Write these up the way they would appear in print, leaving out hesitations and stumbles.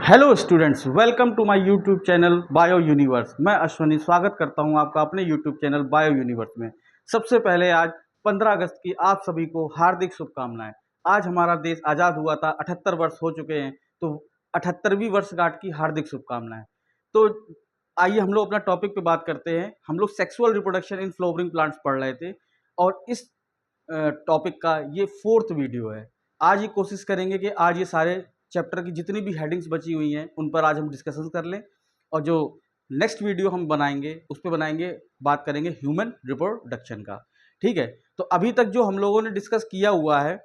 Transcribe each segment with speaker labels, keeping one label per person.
Speaker 1: Hello students, welcome to my YouTube channel bio universe. मैं अश्वनी स्वागत करता हूं आपका अपने यूट्यूब चैनल बायो यूनिवर्स में। सबसे पहले आज 15 अगस्त की आप सभी को हार्दिक शुभकामनाएं। आज हमारा देश आज़ाद हुआ था, 78 वर्ष हो चुके हैं, तो 78वीं वर्षगांठ की हार्दिक शुभकामनाएं। तो आइए हम लोग अपना टॉपिक पे बात करते हैं। हम लोग sexual reproduction in flowering plants पढ़ रहे थे और इस टॉपिक का ये 4th वीडियो है। आज ये कोशिश करेंगे कि आज ये सारे चैप्टर की जितनी भी हेडिंग्स बची हुई हैं उन पर आज हम डिस्कशन कर लें, और जो नेक्स्ट वीडियो हम बनाएंगे उस पर बनाएंगे, बात करेंगे ह्यूमन रिप्रोडक्शन का। ठीक है, तो अभी तक जो हम लोगों ने डिस्कस किया हुआ है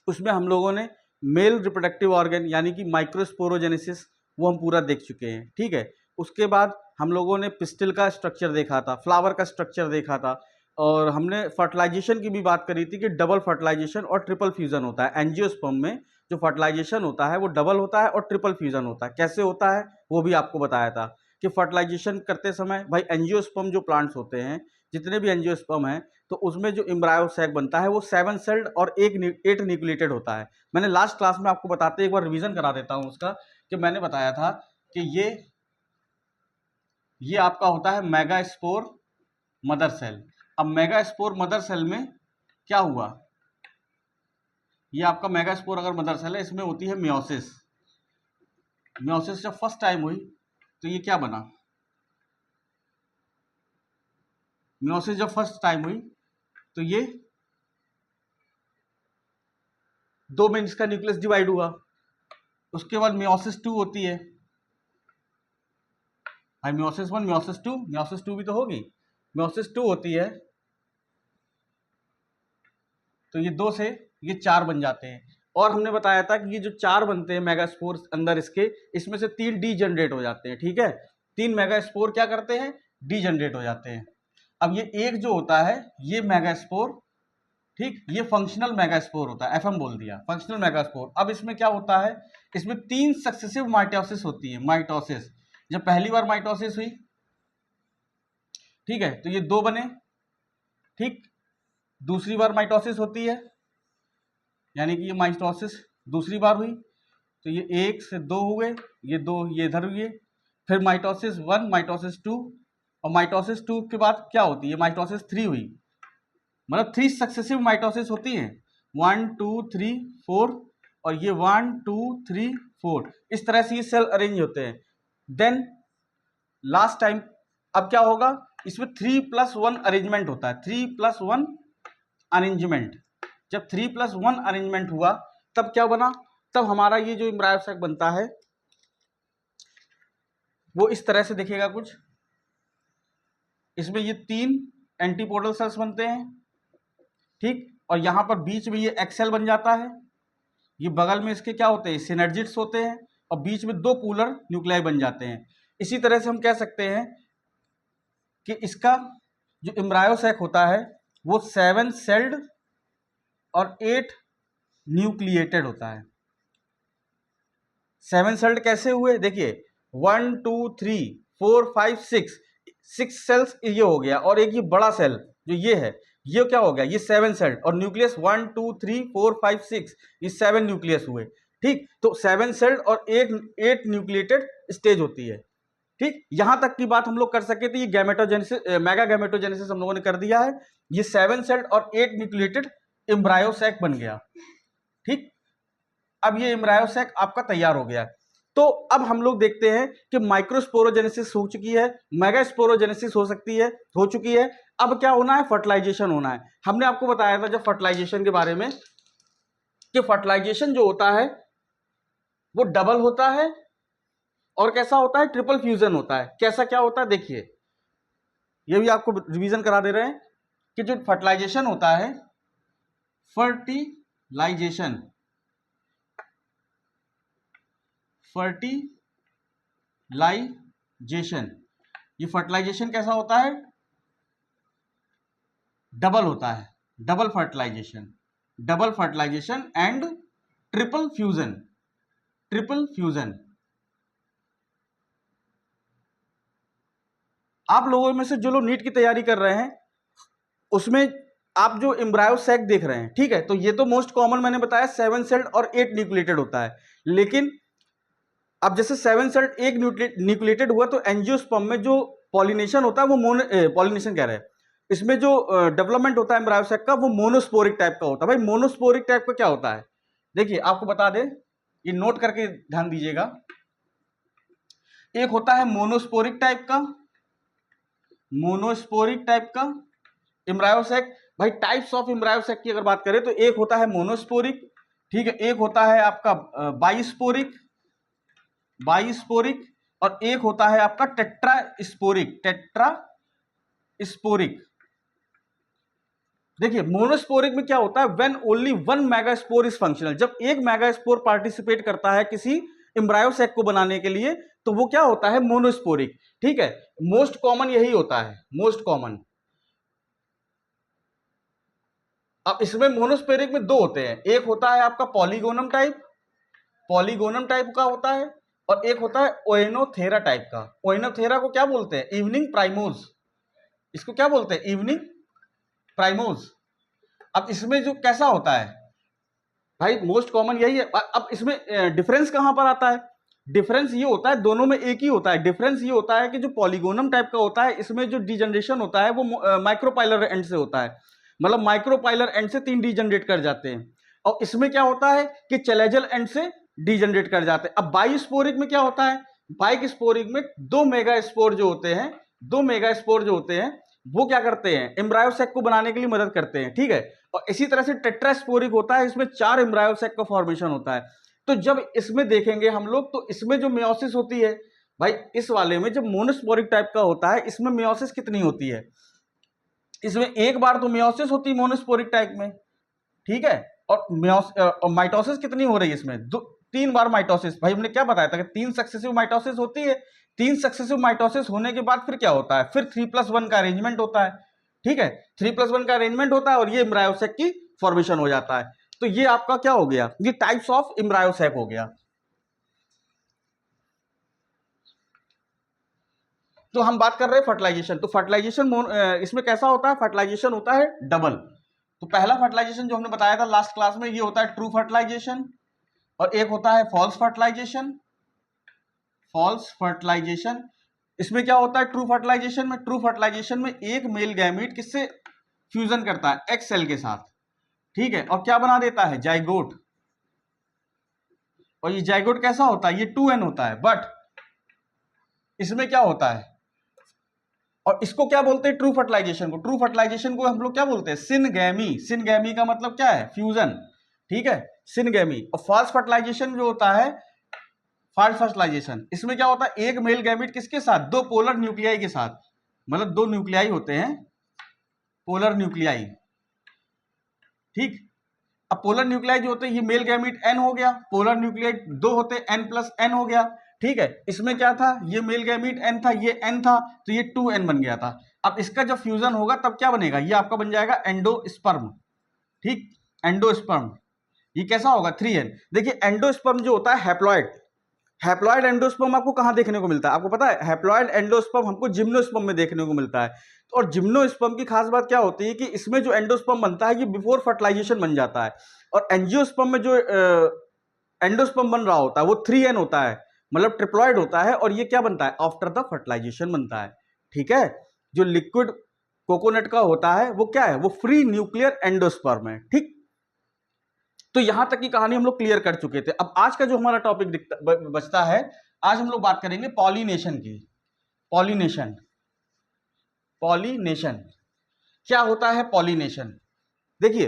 Speaker 1: उसमें हम लोगों ने मेल रिप्रोडक्टिव ऑर्गन यानी कि माइक्रोस्पोरोजेनेसिस वो हम पूरा देख चुके हैं। ठीक है, उसके बाद हम लोगों ने पिस्टिल का स्ट्रक्चर देखा था, फ्लावर का स्ट्रक्चर देखा था, और हमने फर्टिलाइजेशन की भी बात करी थी कि डबल फर्टिलाइजेशन और ट्रिपल फ्यूजन होता है। एंजियोस्पर्म में जो फर्टिलाइजेशन होता है वो डबल होता है और ट्रिपल फ्यूजन होता है। कैसे होता है वो भी आपको बताया था कि फर्टिलाइजेशन करते समय भाई एंजियोस्पर्म जो प्लांट्स होते हैं, जितने भी एंजियोस्पर्म हैं, तो उसमें जो एम्ब्रायो सैक बनता है वो 7 सेल्ड और 8 न्यूक्लिएटेड होता है। मैंने लास्ट क्लास में आपको बताते एक बार रिवीजन करा देता हूँ उसका, कि मैंने बताया था कि ये आपका होता है मेगास्पोर मदर सेल। अब मेगास्पोर मदर सेल में क्या हुआ, ये आपका मेगास्पोर अगर मदर सेल है, इसमें होती है मियोसिस। मियोसिस जब फर्स्ट टाइम हुई तो ये क्या बना, मियोसिस जब फर्स्ट टाइम हुई तो ये दो में इसका न्यूक्लियस डिवाइड हुआ। उसके बाद मियोसिस 2 होती है, भाई मियोसिस 1 मियोसिस 2 भी तो होगी। मियोसिस 2 होती है तो ये 2 से ये 4 बन जाते हैं। और हमने बताया था कि ये जो 4 बनते हैं मेगास्पोर अंदर इसके, इसमें से 3 डी जनरेट हो जाते हैं। ठीक है, 3 मेगास्पोर क्या करते हैं, डी जनरेट हो जाते हैं। अब ये एक जो होता है ये मेगास्पोर, ठीक, ये फंक्शनल मेगास्पोर होता है, एफएम बोल दिया, फंक्शनल मेगास्पोर। अब इसमें क्या होता है, इसमें 3 सक्सेसिव माइटोसिस होती है। माइटोसिस जब पहली बार माइटोसिस हुई, ठीक है, तो ये 2 बने। ठीक, दूसरी बार माइटोसिस होती है, यानी कि ये माइटोसिस दूसरी बार हुई तो ये 1 से 2 हुए, ये 2 ये इधर हुए। फिर माइटोसिस 1 माइटोसिस 2, और माइटोसिस 2 के बाद क्या होती है, माइटोसिस 3 हुई। मतलब 3 सक्सेसिव माइटोसिस होती हैं, 1 2 3 4, और ये 1 2 3 4, इस तरह से ये सेल अरेंज होते हैं। देन लास्ट टाइम अब क्या होगा, इसमें 3+1 अरेंजमेंट होता है, 3+1 अरेंजमेंट। जब 3+1 अरेंजमेंट हुआ तब क्या बना, तब हमारा ये जो एम्ब्रायो सैक बनता है वो इस तरह से दिखेगा कुछ। इसमें ये 3 एंटीपोडल सेल्स बनते हैं, ठीक, और यहां पर बीच में ये एक्सेल बन जाता है। ये बगल में इसके क्या होते हैं, सिनर्जिड्स होते हैं, और बीच में 2 पोलर न्यूक्लियाई बन जाते हैं। इसी तरह से हम कह सकते हैं कि इसका जो एम्ब्रायो सैक होता है वो 7 सेल्ड और 8 न्यूक्लिएटेड होता है। 7 सेल्ड कैसे हुए, देखिए 1 2 3 4 5 6 सेल्स ये हो गया, और एक ये बड़ा सेल जो ये है ये क्या हो गया, ये 7 सेल्ड, और न्यूक्लियस 1 2 3 4 5 6, ये 7 न्यूक्लियस हुए। ठीक, तो 7 सेल्ड और 8 न्यूक्लिएटेड स्टेज होती है। ठीक, यहां तक की बात हम लोग कर सके थे। ये गैमेटोजेनेसिस, मेगा गैमेटोजेनेसिस हम लोगों ने कर दिया है। ये 7 सेल्ड और 8 न्यूक्लिएटेड एम्ब्रायो सैक बन गया। ठीक, अब ये एम्ब्रायो सैक आपका तैयार हो गया। तो अब हम लोग देखते हैं कि माइक्रोस्पोरोजेनेसिस हो चुकी है, मेगास्पोरोजेनेसिस हो सकती है, हो चुकी है। अब क्या होना है, फर्टिलाइजेशन होना है। हमने आपको बताया था जब फर्टिलाइजेशन के बारे में कि फर्टिलाइजेशन जो होता है वो डबल होता है, और कैसा होता है, ट्रिपल फ्यूजन होता है। कैसा क्या होता है, देखिए ये भी आपको रिवीजन करा दे रहे हैं कि जो फर्टिलाइजेशन होता है, फर्टिलाइजेशन ये फर्टिलाइजेशन कैसा होता है, डबल होता है, double fertilization and triple fusion. आप लोगों में से जो लोग नीट की तैयारी कर रहे हैं उसमें आप जो एम्ब्रायो सैक देख रहे हैं, ठीक है, तो ये तो मोस्ट कॉमन मैंने बताया 7 सेल्ड और 8 न्यूक्लिएटेड होता है। लेकिन अब जैसे 7 सेल एक न्यूक्लिएटेड हुआ तो एंजियोस्पर्म में जो पॉलिनेशन होता है वो पॉलिनेशन कह रहे हैं, इसमें जो डेवलपमेंट होता है एम्ब्रायो सैक का वो मोनोस्पोरिक टाइप का होता है। भाई मोनोस्पोरिक टाइप का क्या होता है, देखिए आपको बता दें, ये नोट करके ध्यान दीजिएगा। एक होता है मोनोस्पोरिक टाइप का एम्ब्रायो सैक। भाई टाइप्स ऑफ एम्ब्रायो सैक की अगर बात करें तो एक होता है मोनोस्पोरिक, ठीक है, एक होता है आपका बाइस्पोरिक और एक होता है आपका टेट्रास्पोरिक। देखिए मोनोस्पोरिक में क्या होता है, when only one megaspore is functional, जब एक मेगास्पोर पार्टिसिपेट करता है किसी एम्ब्रायो सैक को बनाने के लिए तो वो क्या होता है, मोनोस्पोरिक। ठीक है, मोस्ट कॉमन यही होता है, मोस्ट कॉमन। अब इसमें मोनोस्पोरिक में दो होते हैं, एक होता है आपका पॉलीगोनम टाइप का होता है और एक होता है ओएनोथेरा टाइप का। ओएनोथेरा को क्या बोलते हैं, इवनिंग प्राइमोज, इसको क्या बोलते हैं, इवनिंग प्राइमोज। अब इसमें जो कैसा होता है भाई, मोस्ट कॉमन यही है। अब इसमें डिफरेंस कहां पर आता है, डिफरेंस ये होता है, दोनों में एक ही होता है। डिफरेंस ये होता है कि जो पॉलीगोनम टाइप का होता है इसमें जो डीजनरेशन होता है वो माइक्रोपाइलर एंड से होता है, मतलब माइक्रोपाइलर एंड से 3 डीजनरेट कर जाते हैं। और इसमें क्या होता है कि चैलेजल एंड से डीजनरेट कर जाते हैं। अब बाइस्पोरिक में क्या होता है, बाइस्पोरिक में 2 मेगास्पोर जो होते हैं वो क्या करते हैं, एम्ब्रायो सैक को बनाने के लिए मदद करते हैं। ठीक है, और इसी तरह से टेट्रास्पोरिक होता है, इसमें 4 एम्ब्रायो सैक का फॉर्मेशन होता है। तो जब इसमें देखेंगे हम लोग तो इसमें जो मेयोसिस होती है भाई, इस वाले में जब मोनोस्पोरिक टाइप का होता है इसमें मेयोसिस कितनी होती है, इसमें एक बार तो मेयोसिस होती है मोनोस्पोरिक टाइप में, ठीक है, और माइटोसिस कितनी हो रही है इसमें, 3 बार माइटोसिस। भाई हमने क्या बताया था कि 3 सक्सेसिव माइटोसिस होती है। 3 सक्सेसिव माइटोसिस होने के बाद फिर क्या होता है, फिर 3+1 का अरेंजमेंट होता है। ठीक है, 3+1 का अरेंजमेंट होता है और ये एम्ब्रायो सैक की फॉर्मेशन हो जाता है। तो ये आपका क्या हो गया, ये टाइप्स ऑफ एम्ब्रायो सैक हो गया। तो हम बात कर रहे हैं फर्टिलाइजेशन। तो फर्टिलाइजेशन इसमें कैसा होता है, फर्टिलाइजेशन होता है डबल। तो पहला फर्टिलाइजेशन जो हमने बताया था लास्ट क्लास में, ये होता है ट्रू फर्टिलाइजेशन और एक होता है फॉल्स फर्टिलाइजेशन। इसमें क्या होता है ट्रू फर्टिलाइजेशन में एक मेल गैमीट किससे फ्यूजन करता है, एक्स सेल के साथ। ठीक है, और क्या बना देता है, जाइगोट। और ये जाइगोट कैसा होता है, ये 2n होता है। बट इसमें क्या होता है, और इसको क्या बोलते हैं, ट्रू फर्टिलाइजेशन को हम लोग क्या बोलते हैं, सिनगैमी का मतलब क्या है, फ्यूजन। ठीक है, सिनगैमी। और फॉल्स फर्टिलाइजेशन जो होता है, फॉल्स फर्टिलाइजेशन, इसमें क्या होता है, एक मेल गैमीट किसके साथ, 2 पोलर न्यूक्लियाई के साथ, मतलब 2 न्यूक्लियाई होते हैं, पोलर न्यूक्लियाई। ठीक, अब पोलर न्यूक्लियाई जो होते हैं, ये मेल गैमीट n हो गया, पोलर न्यूक्लियाई 2 होते हैं, n+n हो गया। ठीक है, इसमें क्या था, ये मेल गैमीट n था, ये n था, तो ये 2n बन गया था। अब इसका जब फ्यूजन होगा तब क्या बनेगा, ये आपका बन जाएगा एंडोस्पर्म। ठीक, एंडोस्पर्म, ये कैसा होगा, 3n। देखिए एंडोस्पर्म जो होता है हैप्लॉइड एंडोस्पर्म आपको कहां देखने को मिलता है, आपको पता है, हैप्लॉइड एंडोस्पर्म हमको जिम्नोस्पर्म में देखने को मिलता है। और जिम्नोस्पर्म की खास बात क्या होती है कि इसमें जो एंडोस्पर्म बनता है ये बिफोर फर्टिलाइजेशन बन जाता है। और एंजियोस्पर्म में जो एंडोस्पर्म बन रहा होता है वो 3n होता है, मतलब ट्रिप्लॉइड होता है, और ये क्या बनता है, आफ्टर द फर्टिलाइजेशन बनता है। ठीक है, जो लिक्विड कोकोनट का होता है वो क्या है, वो फ्री न्यूक्लियर एंडोस्पर्म है। ठीक, तो यहां तक की कहानी हम लोग क्लियर कर चुके थे। अब आज का जो हमारा टॉपिक बचता है, आज हम लोग बात करेंगे पॉलिनेशन की। पॉलिनेशन क्या होता है, पॉलिनेशन देखिए,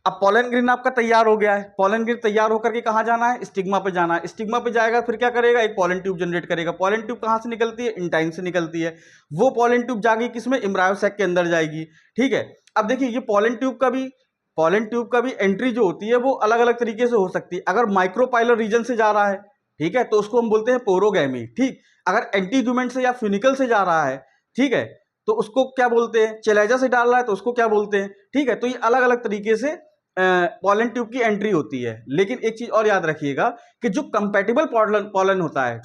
Speaker 1: अब पोलन ग्रेन आपका तैयार हो गया है, पोलन ग्रेन तैयार होकर के कहां जाना है, स्टिग्मा पे जाना है। स्टिग्मा पे जाएगा फिर क्या करेगा, एक पोलन ट्यूब जनरेट करेगा। पोलन ट्यूब कहां से निकलती है, इंटाइन से निकलती है। वो पोलन ट्यूब जाएगी किसमें, एम्ब्रायो सैक के अंदर जाएगी। ठीक है, अब देखिए ये पोलन ट्यूब का भी एंट्री जो होती है वो अलग अलग तरीके से हो सकती है। अगर माइक्रोपाइलर रीजन से जा रहा है, ठीक है, तो उसको हम बोलते हैं पोरोगैमी। ठीक, अगर एंटीग्यूमेंट से या फ्यूनिकल से जा रहा है, ठीक है, तो उसको क्या बोलते हैं, चेलेजा से डाल रहा है तो उसको क्या बोलते हैं। ठीक है, तो ये अलग अलग तरीके से पोलन ट्यूब की एंट्री होती है। लेकिन एक चीज और याद रखिएगा कि जो कंपैटिबल पोलन होता है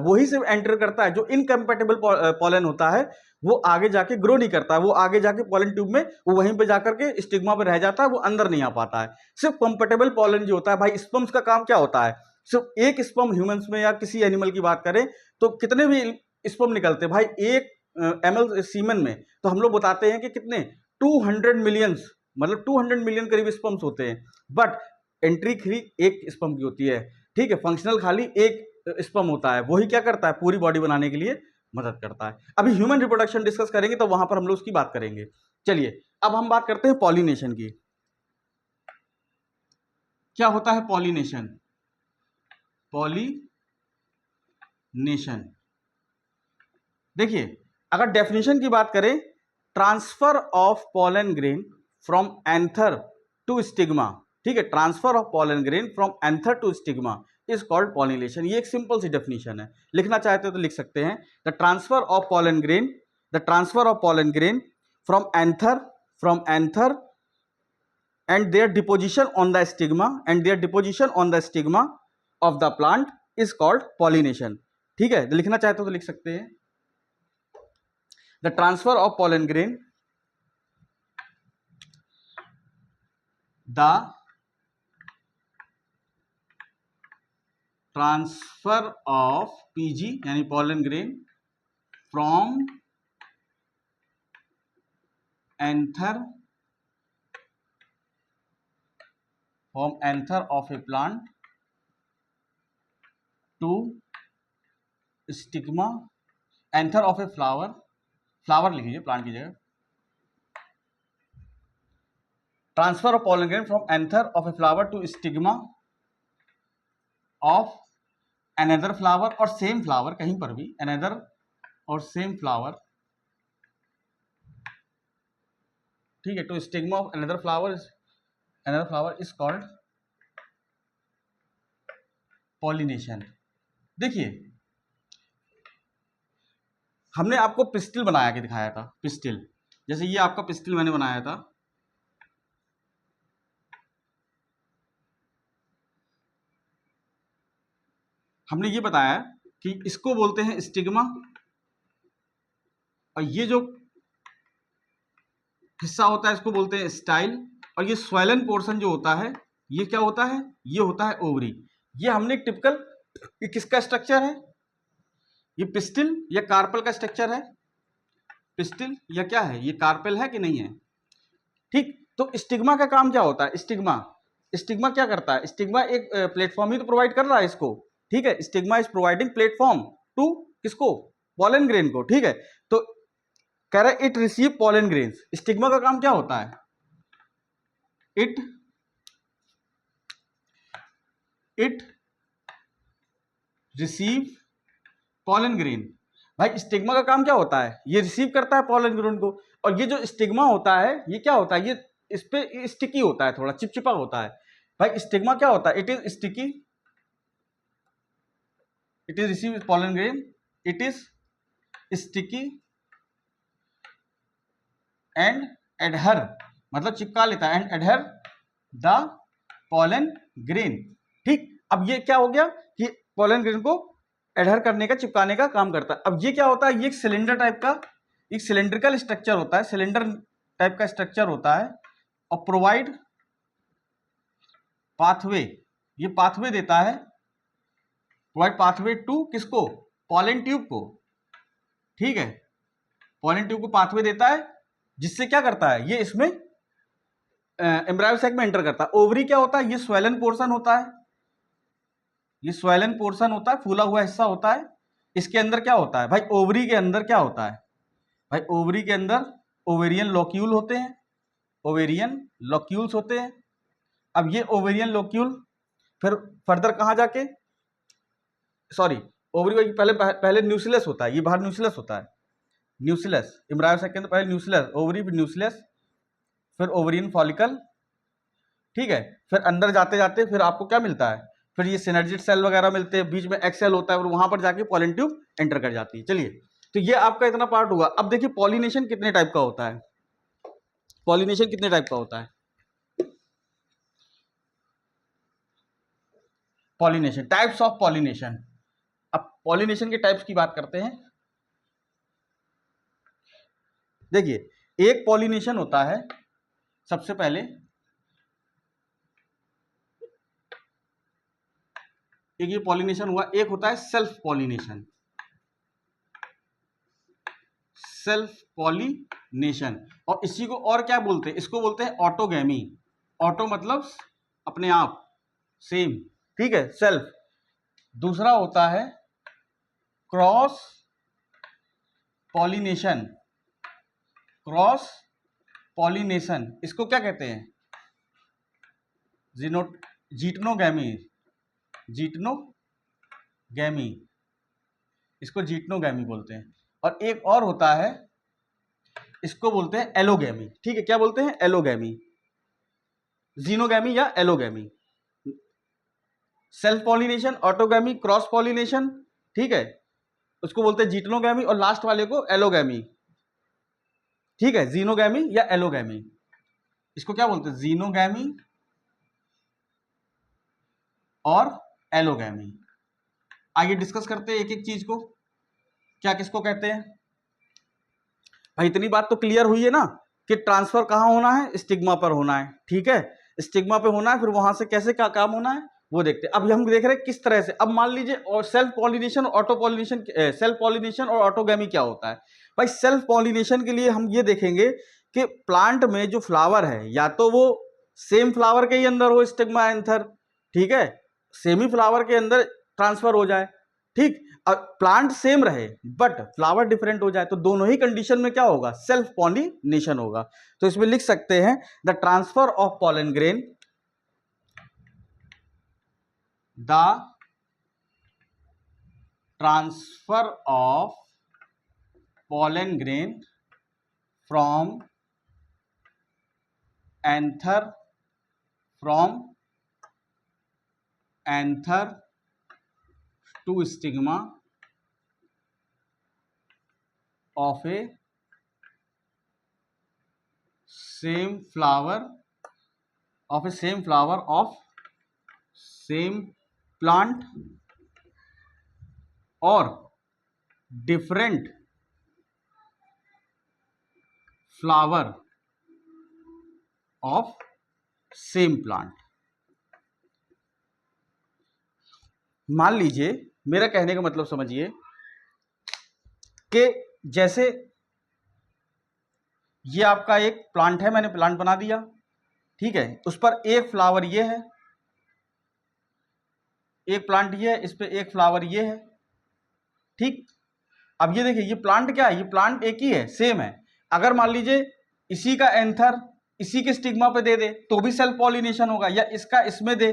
Speaker 1: वही सिर्फ एंटर करता है। जो इनकम्पैटिबल पोलन होता है वो आगे जाके ग्रो नहीं करता है, वो आगे जाके पोलन ट्यूब में वो वहीं पे जाकर के स्टिग्मा पे रह जाता है, वो अंदर नहीं आ पाता है। सिर्फ कंपैटिबल पोलन जो होता है, भाई स्पर्म्स का काम क्या होता है, सिर्फ एक स्पर्म ह्यूमंस में या किसी एनिमल की बात करें तो कितने भी स्पर्म निकलते हैं भाई एक ml सीमन में, तो हम लोग बताते हैं कि कितने 200 मिलियंस, मतलब 200 मिलियन करीब स्पर्म्स होते हैं, बट एंट्री खाली एक स्पर्म की होती है, ठीक है। फंक्शनल खाली एक स्पर्म होता है, वही क्या करता है, पूरी बॉडी बनाने के लिए मदद करता है। अभी ह्यूमन रिप्रोडक्शन डिस्कस करेंगे तो वहां पर हम लोग उसकी बात करेंगे। चलिए अब हम बात करते हैं पॉलिनेशन की। क्या होता है पॉलिनेशन? पॉलिनेशन देखिए, अगर डेफिनेशन की बात करें, transfer of pollen grain from anther to stigma, ठीक है, transfer of pollen grain from anther to stigma is called pollination. ये एक सिंपल सी डेफिनेशन है, लिखना चाहते हो तो लिख सकते हैं, the transfer of pollen grain, the transfer of pollen grain from anther and their deposition on the stigma of the plant is called pollination। ठीक है, लिखना चाहते हो तो लिख सकते हैं, the transfer of pollen grain, the transfer of PG यानी pollen grain from anther of a plant to stigma, anther of a flower लिख लीजिए प्लांट की जगह, transfer of pollen grain from anther of a flower to stigma of another flower और same flower, कहीं पर भी another और same flower, ठीक है, to stigma of another flower is called pollination. देखिए हमने आपको पिस्टिल बना के दिखाया था, पिस्टिल, जैसे ये आपका पिस्टिल मैंने बनाया था, हमने ये बताया कि इसको बोलते हैं स्टिग्मा, और ये जो हिस्सा होता है इसको बोलते हैं स्टाइल, और ये स्वेलन पोर्शन जो होता है ये क्या होता है, ये होता है ओवरी। ये हमने टिपिकल, ये किसका स्ट्रक्चर है, ये पिस्टिल या कार्पल का स्ट्रक्चर है, पिस्टिल या क्या है, ये कार्पेल है कि नहीं है, ठीक। तो स्टिग्मा का काम क्या होता है, स्टिग्मा क्या करता है, स्टिग्मा एक प्लेटफॉर्म ही तो प्रोवाइड कर रहा है इसको, ठीक है, stigma is providing platform to किसको, पॉलन ग्रेन को, ठीक है। तो कह रहा है it receive pollen grains, stigma का काम क्या होता है, इट रिसीव पॉलन ग्रेन। भाई स्टिग्मा का काम क्या होता है, ये रिसीव करता है पॉलन ग्रेन को, और ये जो स्टिग्मा होता है ये क्या होता है, ये इस पे स्टिकी होता है, थोड़ा चिपचिपा होता है। भाई स्टिग्मा क्या होता है, it is sticky, it is receive pollen grain, it is sticky and एडहर, मतलब चिपका लेता है, एंड एडहर द पॉलन ग्रेन, ठीक। अब ये क्या हो गया कि पॉलन ग्रेन को एडहर करने का, चिपकाने का काम करता है। अब ये क्या होता है, ये एक सिलेंडर टाइप का, एक सिलेंड्रिकल स्ट्रक्चर होता है, सिलेंडर टाइप का स्ट्रक्चर होता है, और प्रोवाइड पाथवे, ये पाथवे देता है, प्रोवाइड पाथवे टू किसको, पॉलन ट्यूब को, ठीक है, पॉलन ट्यूब को पाथवे देता है, जिससे क्या करता है, ये इसमें एम्ब्रायो सैक में एंटर करता है। ओवरी क्या होता है, ये स्वेलन पोर्शन होता है, ये स्वेलन पोर्शन होता है, फूला हुआ हिस्सा होता है। इसके अंदर क्या होता है भाई, ओवरी के अंदर क्या होता है भाई, ओवरी के अंदर ओवेरियन लॉक्यूल होते हैं, ओवेरियन लॉक्यूल्स होते हैं। अब ये ओवेरियन लॉक्यूल फिर फर्दर कहाँ जाके, सॉरी, ओवरी पहले न्यूक्लियस होता है, ये बाहर न्यूक्लियस होता है, न्यूक्लियस, एम्ब्रायो सैक के अंदर पहले न्यूक्लियस, ओवरी फिर न्यूक्लियस, फिर ओवेरियन फॉलिकल, ठीक है। फिर अंदर जाते जाते फिर आपको क्या मिलता है, फिर ये सिनर्जिड सेल वगैरह मिलते हैं, बीच में एक्सेल होता है और वहां पर जाके पॉलन ट्यूब एंटर कर जाती है। चलिए, तो ये आपका इतना पार्ट हुआ। अब देखिए पॉलिनेशन कितने टाइप का होता है, पॉलिनेशन कितने टाइप का होता है, पॉलिनेशन, टाइप्स ऑफ पॉलिनेशन। अब पॉलिनेशन के टाइप्स की बात करते हैं। देखिए एक पॉलिनेशन होता है, सबसे पहले एक ये पॉलिनेशन हुआ, एक होता है सेल्फ पॉलिनेशन। सेल्फ पॉलिनेशन, और इसी को और क्या बोलते हैं, इसको बोलते हैं ऑटोगैमी। ऑटो मतलब अपने आप, सेम, ठीक है, सेल्फ। दूसरा होता है क्रॉस पॉलिनेशन। क्रॉस पॉलिनेशन इसको क्या कहते हैं, जीटनोगैमी। जीटनोगैमी, इसको जीटनोगैमी बोलते हैं। और एक और होता है, इसको बोलते हैं एलोगैमी। ठीक है, क्या बोलते हैं, एलोगैमी, जीनोगैमी या allogamy. Self pollination, autogamy, cross pollination, ठीक है, उसको बोलते हैं जीटनोगैमी, और लास्ट वाले को एलोगैमी। ठीक है, जीनोगैमी या एलोगैमी, इसको क्या बोलते हैं, जीनोगैमी और एलोगैमी। आगे डिस्कस करते हैं एक एक चीज को, क्या किसको कहते हैं। भाई इतनी बात तो क्लियर हुई है ना कि ट्रांसफर कहां होना है, स्टिग्मा पर होना है। ठीक है, स्टिग्मा पे होना है, फिर वहां से कैसे क्या काम होना है वो देखते हैं। अब हम देख रहे हैं किस तरह से। अब मान लीजिए, और self pollination, auto pollination, self pollination और ऑटोगैमी क्या होता है। भाई सेल्फ पॉलिनेशन के लिए हम ये देखेंगे कि प्लांट में जो फ्लावर है, या तो वो सेम फ्लावर के ही अंदर हो स्टिग्मा एंथर, ठीक है, सेमी फ्लावर के अंदर ट्रांसफर हो जाए, ठीक, प्लांट सेम रहे बट फ्लावर डिफरेंट हो जाए, तो दोनों ही कंडीशन में क्या होगा, सेल्फ पॉलिनेशन होगा। तो इसमें लिख सकते हैं the transfer of pollen grain, the transfer of pollen grain from anther to stigma of a same flower of same plant or different flower of same plant। मान लीजिए, मेरा कहने का मतलब समझिए कि जैसे ये आपका एक प्लांट है, मैंने प्लांट बना दिया, ठीक है, उस पर एक फ्लावर ये है, एक प्लांट ये है, इस पे एक फ्लावर ये है, ठीक। अब ये देखिए, ये प्लांट क्या है, ये प्लांट एक ही है, सेम है। अगर मान लीजिए इसी का एंथर इसी के स्टिग्मा पे दे दे तो भी सेल्फ पॉलिनेशन होगा, या इसका इसमें दे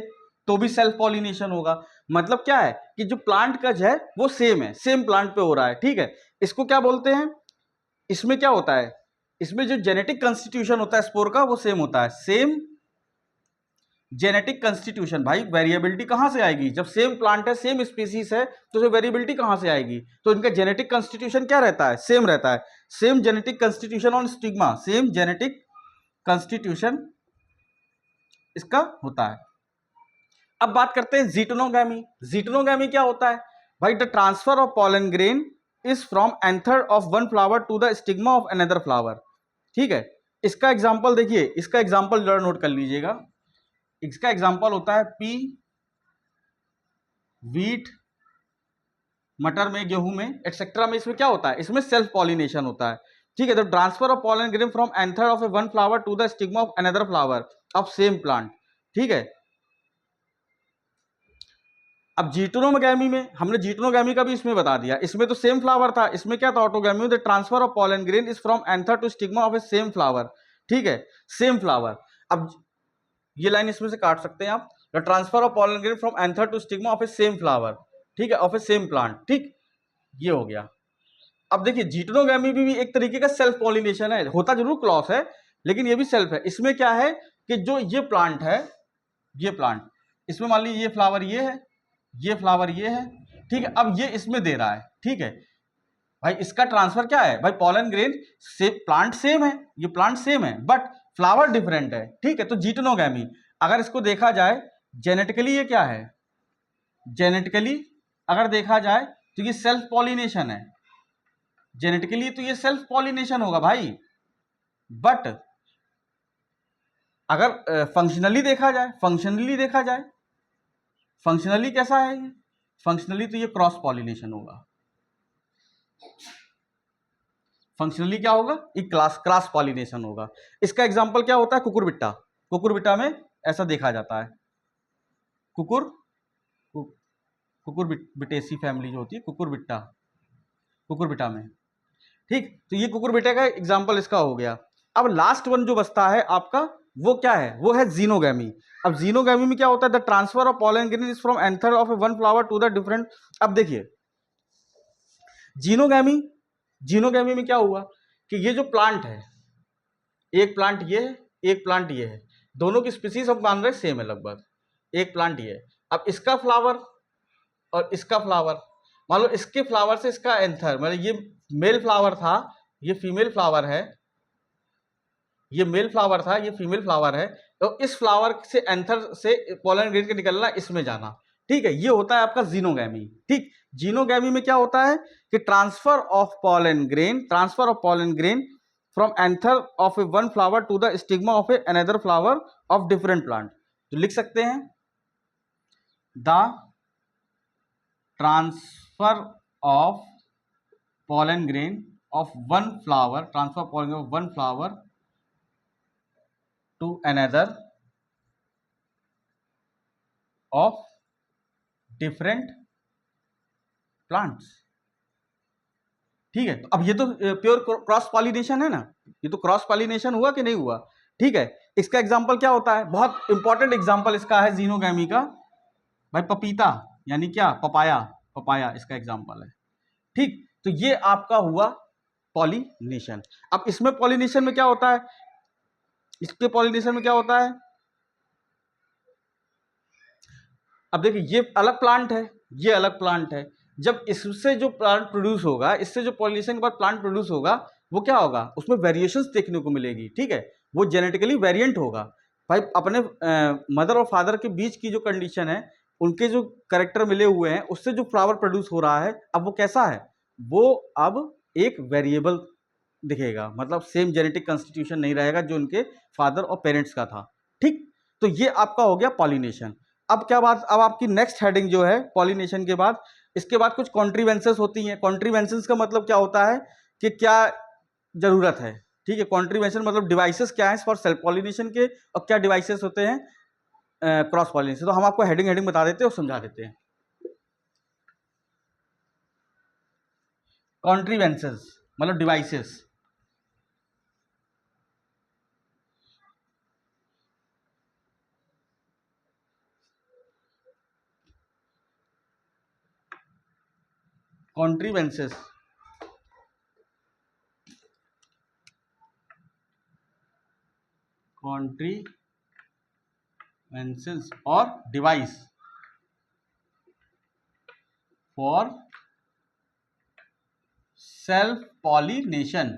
Speaker 1: तो भी सेल्फ पॉलिनेशन होगा। मतलब क्या है कि जो प्लांट कज है वो सेम है, सेम प्लांट पे हो रहा है, ठीक है। इसको क्या बोलते हैं, इसमें क्या होता है, इसमें जो जेनेटिक कंस्टिट्यूशन होता है स्पोर का वो सेम होता है, सेम जेनेटिक कंस्टिट्यूशन। भाई वेरिएबिलिटी कहां से आएगी, जब सेम प्लांट है, सेम स्पीसीज है, तो उसमें वेरिएबिलिटी कहां से आएगी। तो इनका जेनेटिक कंस्टिट्यूशन क्या रहता है, सेम रहता है। Same genetic constitution on stigma, same genetic constitution इसका होता है। अब बात करते हैं जीटनोगैमी। जीटनोगैमी क्या होता है, भाई the transfer of pollen grain is from anther of one flower to the stigma of another flower. ठीक है, इसका एग्जांपल देखिए, इसका एग्जांपल जरा नोट कर लीजिएगा। इसका एग्जांपल होता है पी, व्हीट, मटर में, गेहूं में, एटसेट्रा में। इसमें क्या होता है, इसमें सेल्फ पॉलिनेशन होता है, ठीक है। The transfer of pollen grain from anther of a one flower to the stigma of another flower of same plant, ठीक है। अब जीटनोगैमी में हमने जीटनोगैमी का भी इसमें बता दिया, इसमें तो सेम फ्लावर था, इसमें क्या था, autogamy. The transfer of pollen grain is from anther to stigma of a same flower, ठीक है, सेम फ्लावर। अब ये लाइन इसमें से काट सकते हैं आप, the transfer of pollen grain from anther to stigma of a same flower, ठीक है, ऑफ ए सेम प्लांट, ठीक, ये हो गया। अब देखिए जीटनोगैमी भी एक तरीके का सेल्फ पॉलिनेशन है, होता जरूर क्रॉस है लेकिन ये भी सेल्फ है। इसमें क्या है कि जो ये प्लांट है, ये प्लांट, इसमें मान लीजिए ये फ्लावर ये है, ये फ्लावर ये है, ठीक है। अब ये इसमें दे रहा है, ठीक है। भाई इसका ट्रांसफर क्या है, भाई पॉलन ग्रेन से, प्लांट सेम है, ये प्लांट सेम है बट फ्लावर डिफरेंट है, ठीक है। तो जीटनोगैमी अगर इसको देखा जाए जेनेटिकली, ये क्या है, जेनेटिकली अगर देखा जाए तो ये सेल्फ पॉलिनेशन है, जेनेटिकली तो ये सेल्फ पॉलिनेशन होगा भाई। बट अगर फंक्शनली देखा जाए, फंक्शनली देखा जाए फंक्शनली कैसा है ये? फंक्शनली तो ये क्रॉस पॉलिनेशन होगा। फंक्शनली क्या होगा? ये क्रॉस पॉलिनेशन होगा। इसका एग्जांपल क्या होता है? कुकुरबिट्टा। कुकुरबिट्टा में ऐसा देखा जाता है। कुकुरबिटेसी फैमिली जो होती है, कुकुरबिट्टा में, ठीक। तो ये कुकुरबिट्टा का एग्जांपल इसका हो गया। अब लास्ट वन जो बचता है आपका, वो क्या है? वो है जीनोगैमी। अब जीनोगैमी में क्या होता है? The transfer of pollen grain is from anther of one flower to the different. अब देखिए जीनोगैमी में क्या हुआ कि ये जो प्लांट है, एक प्लांट ये है, एक प्लांट ये है, दोनों की स्पीसीज हम मान रहे सेम है लगभग। एक प्लांट ये है, अब इसका फ्लावर और इसका फ्लावर, मान लो इसके फ्लावर से इसका एंथर, मतलब ये मेल फ्लावर था, ये फीमेल फ्लावर है, ये मेल फ्लावर था, ये फीमेल फ्लावर है, तो इस फ्लावर से एंथर से पोलन ग्रेन के निकलना, इसमें जाना, ठीक है। ये होता है आपका जीनोगैमी, ठीक। जीनोगैमी में क्या होता है कि transfer of pollen grain from anther of a one flower to the stigma of a another flower of different plant. तो लिख सकते हैं the transfer of pollen grain of one flower to another of different plants, ठीक है। तो अब ये तो प्योर क्रॉस पॉलिनेशन है ना, ये तो क्रॉस पॉलिनेशन हुआ कि नहीं हुआ, ठीक है। इसका एग्जांपल क्या होता है? बहुत इंपॉर्टेंट एग्जांपल इसका है जीनोगैमी का भाई, पपीता, यानी क्या? पपाया इसका एग्जांपल है, ठीक। तो ये आपका हुआ पॉलिनेशन। अब इसमें पॉलिनेशन में क्या होता है? इसके पॉलिनेशन में क्या होता है? अब देखिए ये अलग प्लांट है, ये अलग प्लांट है। जब इससे जो प्लांट प्रोड्यूस होगा, इससे जो पॉलिनेशन के बाद प्लांट प्रोड्यूस होगा, वो क्या होगा? उसमें वेरिएशंस देखने को मिलेगी, ठीक है। वो जेनेटिकली वेरिएंट होगा भाई। अपने मदर और फादर के बीच की जो कंडीशन है, उनके जो करेक्टर मिले हुए हैं, उससे जो फ्लावर प्रोड्यूस हो रहा है, अब वो कैसा है? वो अब एक वेरिएबल दिखेगा, मतलब सेम जेनेटिक कंस्टिट्यूशन नहीं रहेगा जो उनके फादर और पेरेंट्स का था, ठीक। तो ये आपका हो गया पॉलिनेशन। अब क्या बात, अब आपकी नेक्स्ट हेडिंग जो है पॉलिनेशन के बाद, इसके बाद कुछ कॉन्ट्रीवेंसेस होती हैं। कॉन्ट्रीवेंसेस का मतलब क्या होता है कि क्या जरूरत है, ठीक है। कॉन्ट्रीवेंशन मतलब डिवाइसेस क्या है फॉर सेल्फ पॉलिनेशन के, और क्या डिवाइसेस होते हैं क्रॉस पॉलिनेशन। तो हम आपको हेडिंग बता देते हैं और समझा देते हैं। कॉन्ट्रीवेंसेस मतलब डिवाइसेस, कॉन्ट्रीवेंसेस और डिवाइस फॉर सेल्फ पॉलिनेशन।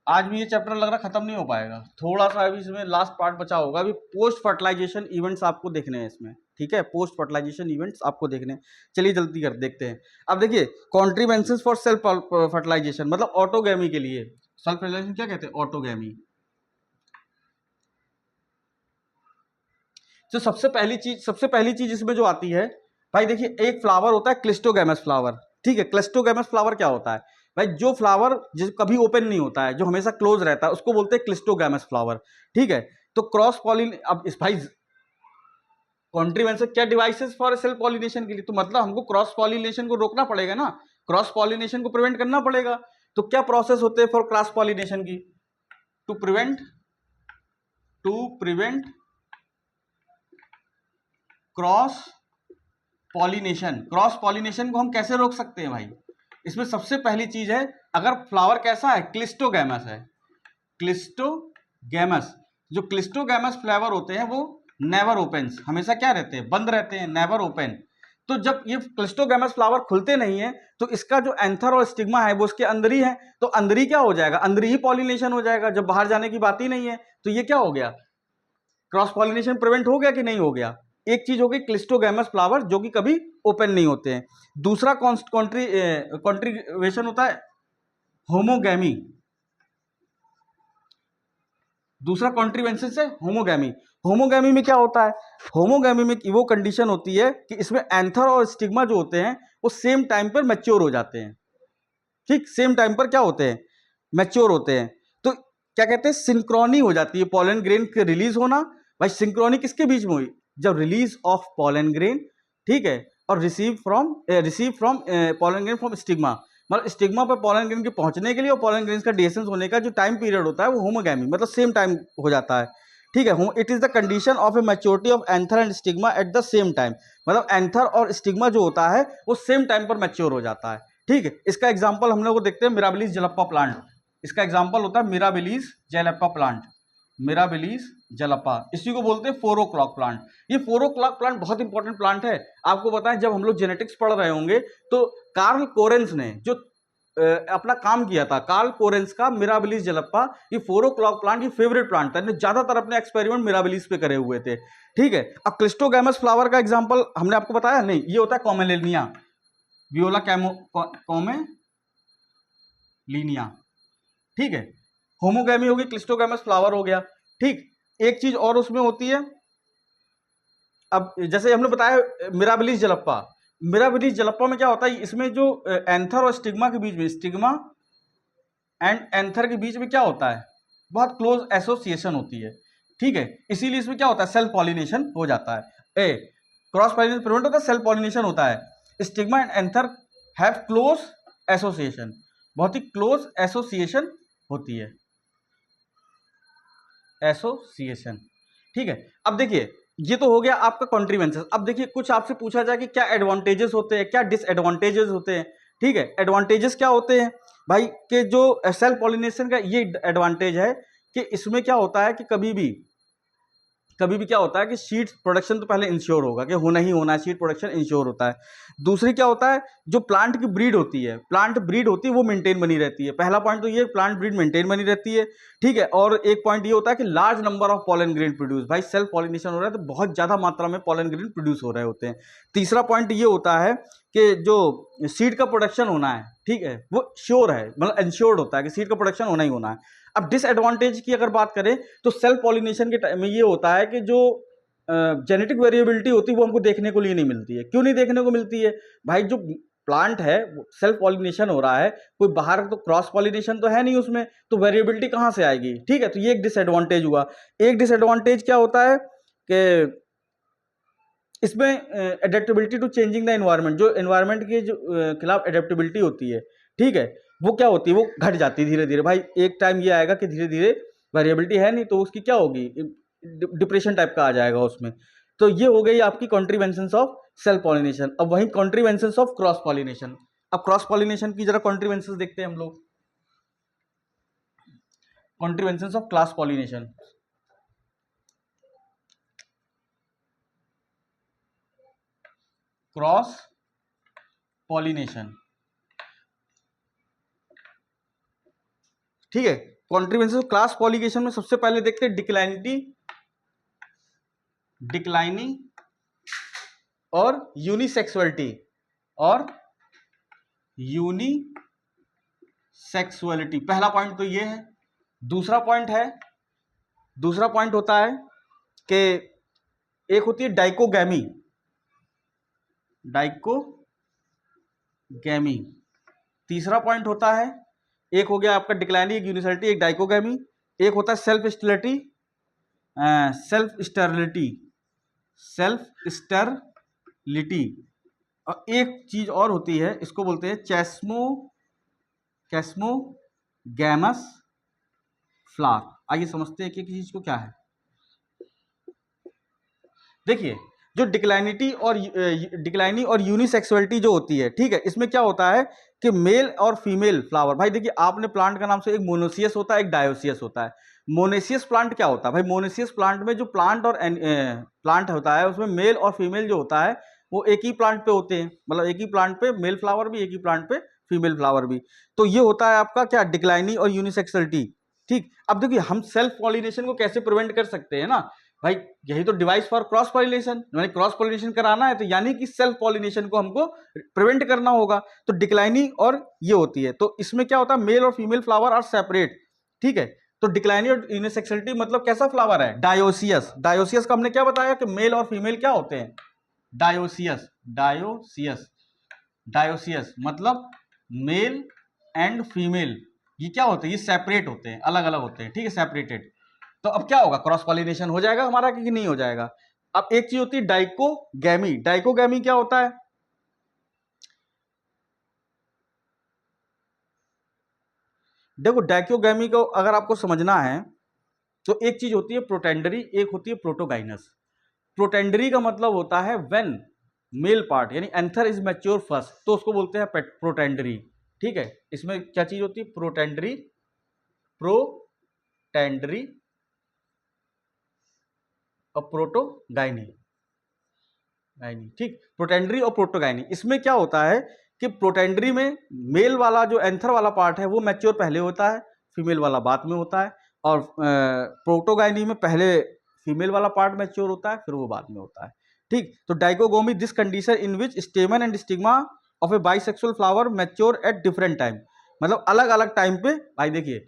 Speaker 1: आज भी ये चैप्टर लग रहा खत्म नहीं हो पाएगा, थोड़ा सा अभी इसमें लास्ट पार्ट बचा होगा। अभी पोस्ट फर्टिलाइजेशन इवेंट्स आपको देखने हैं इसमें, ठीक है। पोस्ट फर्टिलाइजेशन इवेंट्स आपको देखने हैं। चलिए जल्दी कर देखते हैं। अब देखिए कॉन्ट्रीवेंसेस फॉर सेल्फ फर्टिलाइजेशन मतलब ऑटोगैमी के लिए। सेल्फ फर्टिलाइजेशन क्या कहते हैं? ऑटोगैमी। तो सबसे पहली चीज इसमें जो आती है भाई, देखिए एक फ्लावर होता है क्लिस्टोगैमस फ्लावर, ठीक है। क्लिस्टोगैमस फ्लावर क्या होता है भाई? जो फ्लावर जो कभी ओपन नहीं होता है, जो हमेशा क्लोज रहता है, उसको बोलते हैं क्लिस्टोगैमस फ्लावर, ठीक है। तो क्रॉस पॉलिन, अब इस भाई कॉन्ट्रीवेंशन क्या डिवाइसेस फॉर सेल्फ पॉलिनेशन के लिए, तो मतलब हमको क्रॉस पॉलिनेशन को रोकना पड़ेगा ना, क्रॉस पॉलिनेशन को प्रिवेंट करना पड़ेगा। तो क्या प्रोसेस होते हैं फॉर क्रॉस पॉलिनेशन की? टू प्रिवेंट क्रॉस पॉलिनेशन को हम कैसे रोक सकते हैं भाई? इसमें सबसे पहली चीज है, अगर फ्लावर कैसा है? क्लिस्टोगैमस है। क्लिस्टोगैमस, जो क्लिस्टोगैमस फ्लावर होते हैं वो नेवर ओपन्स, हमेशा क्या रहते हैं? बंद रहते हैं, नेवर ओपन। तो जब ये क्लिस्टोगैमस फ्लावर खुलते नहीं है, तो इसका जो एंथर और स्टिग्मा है वो उसके अंदर ही है, तो अंदर ही क्या हो जाएगा? अंदर ही पॉलिनेशन हो जाएगा, जब बाहर जाने की बात ही नहीं है। तो ये क्या हो गया? क्रॉस पॉलिनेशन प्रिवेंट हो गया कि नहीं हो गया? एक चीज हो गई क्लिस्टोगैमस फ्लावर जो कि कभी ओपन नहीं होते हैं। दूसरा कॉन्ट्रीवेशन होता है होमोगैमी। दूसरा कॉन्ट्रीवेंसेस है होमोगैमी। होमोगैमी में क्या होता है, होमोगैमी में वो कंडीशन होती है कि इसमें एंथर और स्टिग्मा जो होते हैं वो सेम टाइम पर मैच्योर हो जाते हैं। ठीक, सेम टाइम पर क्या होते हैं, मैच्योर होते हैं। तो क्या कहते हैं, सिंक्रोनी हो जाती है पॉलन ग्रेन के रिलीज होना। भाई सिंक्रोनी किसके बीच में हुई, जब रिलीज ऑफ पॉलन ग्रेन, ठीक है, और receive from pollen grain from stigma, मतलब स्टिग्मा पर पॉलन ग्रेन के पहुंचने के लिए और पॉलन ग्रेन का डिएसेंस होने का जो टाइम पीरियड होता है वो होमोगैमी, मतलब सेम टाइम हो जाता है। ठीक है, it is the condition of A maturity of anther and stigma at the same time, मतलब एंथर और स्टिग्मा जो होता है वो सेम टाइम पर मैच्योर हो जाता है। ठीक है, इसका एग्जांपल हम लोग को देखते हैं मिराबिलिस जलप्पा प्लांट। इसका एग्जांपल होता है mirabilis Jalappa plant, mirabilis Jalappa, इसी को बोलते हैं 4 o'clock प्लांट। ये 4 o'clock प्लांट बहुत इंपॉर्टेंट प्लांट है। आपको पता है जब हम लोग जेनेटिक्स पढ़ रहे होंगे तो कार्ल कोरेंस ने जो अपना काम किया था, कार्ल कोरेंस का मिराबिलिस जलप्पा, ये 4 o'clock प्लांट ये फेवरेट प्लांट था, ज्यादातर अपने एक्सपेरिमेंट मिराबिलिस पे करे हुए थे। ठीक है, अब क्लिस्टोगैमस फ्लावर का एग्जांपल हमने आपको बताया नहीं, ये होता है कॉमेलिनिया, वियोला कॉमेलिनिया। ठीक है, होमोगैमी होगी, क्लिस्टोगैमस फ्लावर हो गया। ठीक, एक चीज और उसमें होती है, अब जैसे हमने बताया मिराबिलिस जलप्पा, मिराबिलिस जलप्पा में क्या होता है, इसमें जो एंथर और स्टिग्मा के बीच में, स्टिग्मा एंड एंथर के बीच में क्या होता है, बहुत क्लोज एसोसिएशन होती है। ठीक है, इसीलिए इसमें क्या होता है, सेल्फ पॉलिनेशन हो जाता है। क्रॉस पॉलिनेशन प्रिवेंट होता है, सेल्फ पॉलिनेशन होता है। Stigma and anther have close association, बहुत ही क्लोज एसोसिएशन होती है, एसोसिएशन। ठीक है, अब देखिए ये तो हो गया आपका कॉन्ट्रीवेंसेस। अब देखिए कुछ आपसे पूछा जाए कि क्या एडवांटेजेस होते हैं, क्या डिसएडवांटेजेस होते हैं। ठीक है, एडवांटेजेस क्या होते हैं भाई, कि जो सेल्फ पॉलिनेशन का ये एडवांटेज है कि इसमें क्या होता है कि कभी भी क्या होता है कि सीड प्रोडक्शन तो पहले इंश्योर होगा कि होना ही होना है, सीड प्रोडक्शन इंश्योर होता है। दूसरी क्या होता है, जो प्लांट की ब्रीड होती है, प्लांट ब्रीड होती है वो मेंटेन बनी रहती है। पहला पॉइंट तो ये, प्लांट ब्रीड मेंटेन बनी रहती है। ठीक है, और एक पॉइंट ये होता है कि large number of pollen grain produce, भाई सेल्फ पॉलिनेशन हो रहा है तो बहुत ज्यादा मात्रा में पॉलन ग्रेन प्रोड्यूस हो रहे होते हैं। तीसरा पॉइंट ये होता है कि जो सीड का प्रोडक्शन होना है, ठीक है, वो श्योर है, मतलब इंश्योर्ड होता है कि सीड का प्रोडक्शन होना ही होना है। अब डिसएडवांटेज की अगर बात करें तो सेल्फ पॉलिनेशन के टाइम में ये होता है कि जो जेनेटिक वेरिएबिलिटी होती है वो हमको देखने को लिए नहीं मिलती है। क्यों नहीं देखने को मिलती है भाई, जो प्लांट है सेल्फ पॉलिनेशन हो रहा है, कोई बाहर तो क्रॉस पॉलिनेशन तो है नहीं उसमें, तो वेरिएबिलिटी कहां से आएगी। ठीक है, तो ये एक डिसएडवांटेज हुआ। एक डिसएडवांटेज क्या होता है कि इसमें adaptability to changing the environment, जो एनवायरनमेंट के जो खिलाफ एडेप्टेबिलिटी होती है, ठीक है, वो क्या होती है, वो घट जाती है धीरे धीरे। भाई एक टाइम ये आएगा कि धीरे धीरे वेरिएबिलिटी है नहीं तो उसकी क्या होगी, डिप्रेशन टाइप का आ जाएगा उसमें। तो ये हो गई आपकी कॉन्ट्रीवेंशंस ऑफ सेल्फ पॉलिनेशन। अब वही कॉन्ट्रीवेंशंस ऑफ क्रॉस पॉलिनेशन। अब क्रॉस पॉलिनेशन की जरा कॉन्ट्रीवेंशंस देखते हैं हम लोग। Contrivances of class pollination, cross pollination. ठीक है, कॉन्ट्रीवेंशंस ऑफ क्लास पॉलिनेशन में सबसे पहले देखते हैं डिक्लाइनिंग और यूनिसेक्सुअलिटी, पहला पॉइंट तो ये है। दूसरा पॉइंट होता है कि एक होती है डाइकोगैमी, तीसरा पॉइंट होता है, एक हो गया आपका डिक्लाइनिंग, एक यूनिसेक्सुअलिटी, एक डाइकोगैमी, एक होता है सेल्फ स्टेरिलिटी, और एक चीज और होती है, इसको बोलते हैं कैस्मोगैमस फ्लावर। आइए समझते हैं कि चीज को क्या है। देखिए जो डिक्लाइनिंग और यूनिसेक्सुअलिटी जो होती है, ठीक है, इसमें क्या होता है कि मेल और फीमेल फ्लावर, भाई देखिए आपने प्लांट का नाम से, एक मोनोसियस होता है, एक डायोसियस होता है। मोनेसियस प्लांट क्या होता है भाई, मोनेसियस प्लांट में जो प्लांट होता है उसमें मेल और फीमेल जो होता है वो एक ही प्लांट पे होते हैं, मतलब एक ही प्लांट पे मेल फ्लावर भी, एक ही प्लांट पे फीमेल फ्लावर भी। तो ये होता है आपका क्या, डिक्लाइनिंग और यूनिसेक्सुअलिटी। ठीक, अब देखिए हम सेल्फ पॉलिनेशन को कैसे प्रिवेंट कर सकते हैं ना भाई, यही तो डिवाइस फॉर क्रॉस पॉलिनेशन, मैंने क्रॉस पॉलिनेशन कराना है तो यानी कि सेल्फ पॉलिनेशन को हमको प्रिवेंट करना होगा। तो डिक्लाइनिंग और ये होती है, तो इसमें क्या होता है, मेल और फीमेल फ्लावर आर सेपरेट। ठीक है, तो डिक्लाइनिंग और यूनिसेक्सुअलिटी मतलब कैसा फ्लावर है? डायोसियस। डायोसियस का हमने क्या बताया कि मेल और फीमेल क्या होते हैं? डायोसियस। डायोसियस। डायोसियस मतलब मेल एंड फीमेल ये क्या होते हैं? ये सेपरेट होते हैं, अलग अलग होते हैं, ठीक है, सेपरेटेड। तो अब क्या होगा? क्रॉस पॉलिनेशन हो जाएगा हमारा कि नहीं हो जाएगा? अब एक चीज होती है डाइकोगैमी। डाइकोगैमी क्या होता है? देखो डाइकोगैमी को अगर आपको समझना है तो एक चीज होती है प्रोटेंडरी, एक होती है प्रोटोगाइनस। प्रोटेंडरी का मतलब होता है व्हेन मेल पार्ट यानी एंथर इज मैच्योर फर्स्ट, तो उसको बोलते हैं प्रोटेंडरी, ठीक है। इसमें क्या चीज होती है? प्रोटेंडरी, प्रोटेंडरी और प्रोटोगाइनी, गाइनी, ठीक। प्रोटेंडरी और प्रोटोगाइनी, इसमें क्या होता है कि प्रोटेंडरी में मेल वाला जो एंथर वाला पार्ट है वो मैच्योर पहले होता है, फीमेल वाला बाद में होता है, और प्रोटोगाइनी में पहले फीमेल वाला पार्ट मैच्योर होता है फिर वो बाद में होता है, ठीक। तो dichogamy this condition in which stamen and stigma of a bisexual flower mature at different time, मतलब अलग अलग टाइम पे। भाई देखिए,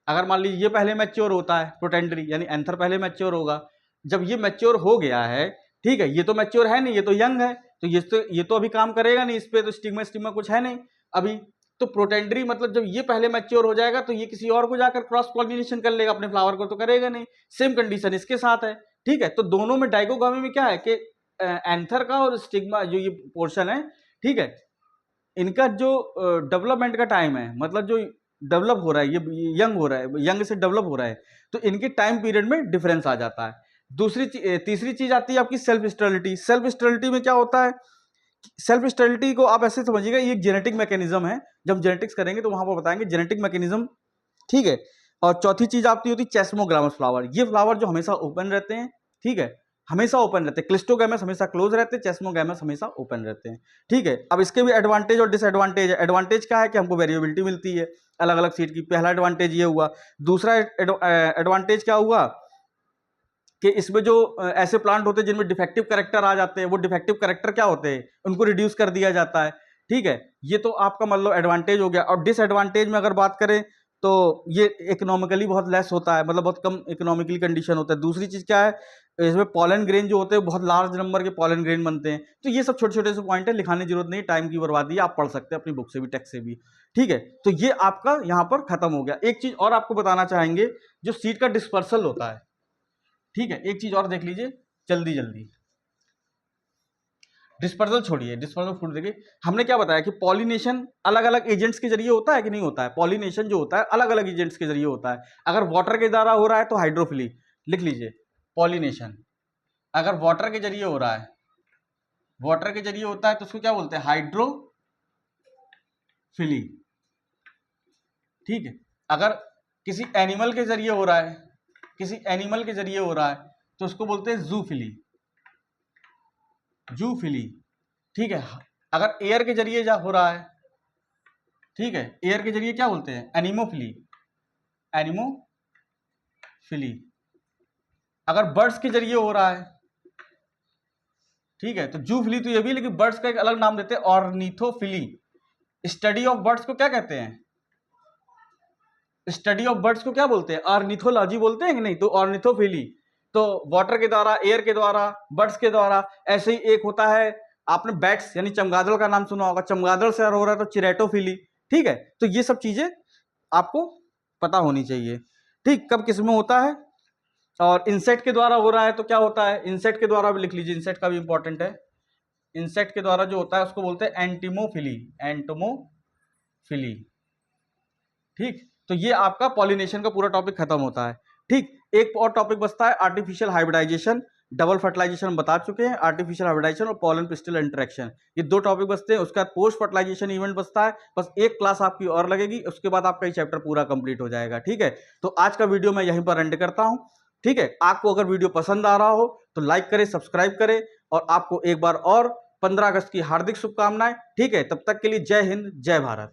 Speaker 1: अगर मान लीजिए ये पहले मैच्योर होता है प्रोटेंडरी यानी एंथर पहले मैच्योर होगा, जब ये मैच्योर हो गया है, ठीक है, ये तो मैच्योर है नहीं, ये तो यंग है, तो ये तो अभी काम करेगा नहीं, इस पे तो स्टिग्मा स्टिग्मा कुछ है नहीं अभी। तो प्रोटेंडरी मतलब जब ये पहले मैच्योर हो जाएगा तो ये किसी और को जाकर क्रॉस पॉलिनेशन कर लेगा, अपने फ्लावर को तो करेगा नहीं। सेम कंडीशन इसके साथ है, ठीक है। तो दोनों में डाइकोगामी में क्या है कि एंथर का और स्टिग्मा जो ये पोर्शन है, ठीक है, इनका जो डेवलपमेंट का टाइम है, मतलब जो डेवलप हो रहा है, ये यंग हो रहा है, यंग से डेवलप हो रहा है, तो इनके टाइम पीरियड में डिफरेंस आ जाता है। तीसरी चीज आती है आपकी सेल्फ स्टेरिलिटी। सेल्फ स्टेरिलिटी में क्या होता है? सेल्फ स्टेरिलिटी को आप ऐसे समझिएगा, ये एक जेनेटिक मैकेनिज्म है, जब जेनेटिक्स करेंगे तो वहां पर बताएंगे जेनेटिक मैकेनिज्म, ठीक है। और चौथी चीज आपकी होती है चेस्मोग्रामस फ्लावर। ये फ्लावर जो हमेशा ओपन रहते हैं, ठीक है, हमेशा ओपन रहते हैं। क्लिस्टोगैमस हमेशा क्लोज रहते हैं, चेस्मोगैमस हमेशा ओपन रहते हैं, ठीक है। अब इसके भी एडवांटेज और डिसएडवांटेज है। एडवांटेज क्या है कि हमको वेरिएबिलिटी मिलती है अलग अलग सीड की, पहला एडवांटेज ये हुआ। दूसरा एडवांटेज क्या हुआ कि इसमें जो ऐसे प्लांट होते हैं जिनमें डिफेक्टिव कैरेक्टर आ जाते हैं, वो डिफेक्टिव कैरेक्टर क्या होते हैं, उनको रिड्यूस कर दिया जाता है, ठीक है। ये तो आपका मतलब एडवांटेज हो गया। और डिसएडवांटेज में अगर बात करें तो ये इकोनॉमिकली बहुत लेस होता है, मतलब बहुत कम इकोनॉमिकली कंडीशन होता है। दूसरी चीज क्या है, इसमें पॉलन ग्रेन जो होते हैं बहुत लार्ज नंबर के पॉलन ग्रेन बनते हैं। तो ये सब छोटे छोटे से पॉइंट है, लिखाने की जरूरत नहीं, टाइम की बर्बादी है, आप पढ़ सकते हैं अपनी बुक से भी, टेक्स्ट से भी, ठीक है। तो ये आपका यहाँ पर खत्म हो गया। एक चीज और आपको बताना चाहेंगे, जो सीड का डिस्पर्सल होता है, ठीक है, एक चीज और देख लीजिए जल्दी जल्दी। डिस्पर्सल छोड़िए, डिस्पर्सल फूड देखिए, हमने क्या बताया कि पॉलिनेशन अलग अलग एजेंट्स के जरिए होता है कि नहीं होता है? पॉलिनेशन जो होता है अलग अलग एजेंट्स के जरिए होता है। अगर वाटर के द्वारा हो रहा है तो हाइड्रोफिली, लिख लीजिए पॉलिनेशन। अगर वाटर के जरिए हो रहा है, वाटर के जरिए होता है तो उसको क्या बोलते हैं? हाइड्रोफिली, ठीक है। अगर किसी एनिमल के जरिए हो रहा है, किसी एनिमल के जरिए हो रहा है तो उसको बोलते हैं जूफिली, जूफिली, ठीक है। अगर एयर के जरिए जा हो रहा है, ठीक है, एयर के जरिए क्या बोलते हैं? Anemophily, anemophily. अगर बर्ड्स के जरिए हो रहा है, ठीक है, तो जूफिली तो ये भी, लेकिन बर्ड्स का एक अलग नाम देते हैं, ऑर्निथोफिली। स्टडी ऑफ बर्ड्स को क्या कहते हैं? स्टडी ऑफ बर्ड्स को क्या बोलते हैं? ऑर्निथोलॉजी बोलते हैं कि नहीं? तो ऑर्निथोफिली तो वाटर के द्वारा, एयर के द्वारा, बर्ड्स के द्वारा। ऐसे ही एक होता है, आपने बैट्स यानी चमगादड़ का नाम सुना होगा, चमगादड़ से हो रहा है तो चिरेटोफिली, ठीक है। तो ये सब चीजें आपको पता होनी चाहिए, ठीक, कब किस में होता है। और इंसेक्ट के द्वारा हो रहा है तो क्या होता है? इंसेक्ट के द्वारा भी लिख लीजिए, इंसेक्ट का भी इंपॉर्टेंट है। इंसेक्ट के द्वारा जो होता है उसको बोलते हैं एंटिमोफिली, एंटोमोफिली, ठीक। तो ये आपका पॉलिनेशन का पूरा टॉपिक खत्म होता है, ठीक। एक और टॉपिक बचता है आर्टिफिशियल हाइब्रिडाइजेशन। डबल फर्टिलाइजेशन बता चुके हैं, आर्टिफिशियल हाइब्रिडाइजेशन और पॉलन पिस्टल इंटरेक्शन, ये दो टॉपिक बचते हैं। उसका पोस्ट फर्टिलाइजेशन इवेंट बचता है, बस एक क्लास आपकी और लगेगी, उसके बाद आपका ये चैप्टर पूरा कंप्लीट हो जाएगा, ठीक है। तो आज का वीडियो मैं यहीं पर एंड करता हूं, ठीक है। आपको अगर वीडियो पसंद आ रहा हो तो लाइक करें, सब्सक्राइब करें, और आपको एक बार और 15 अगस्त की हार्दिक शुभकामनाएं, ठीक है। तब तक के लिए जय हिंद, जय भारत।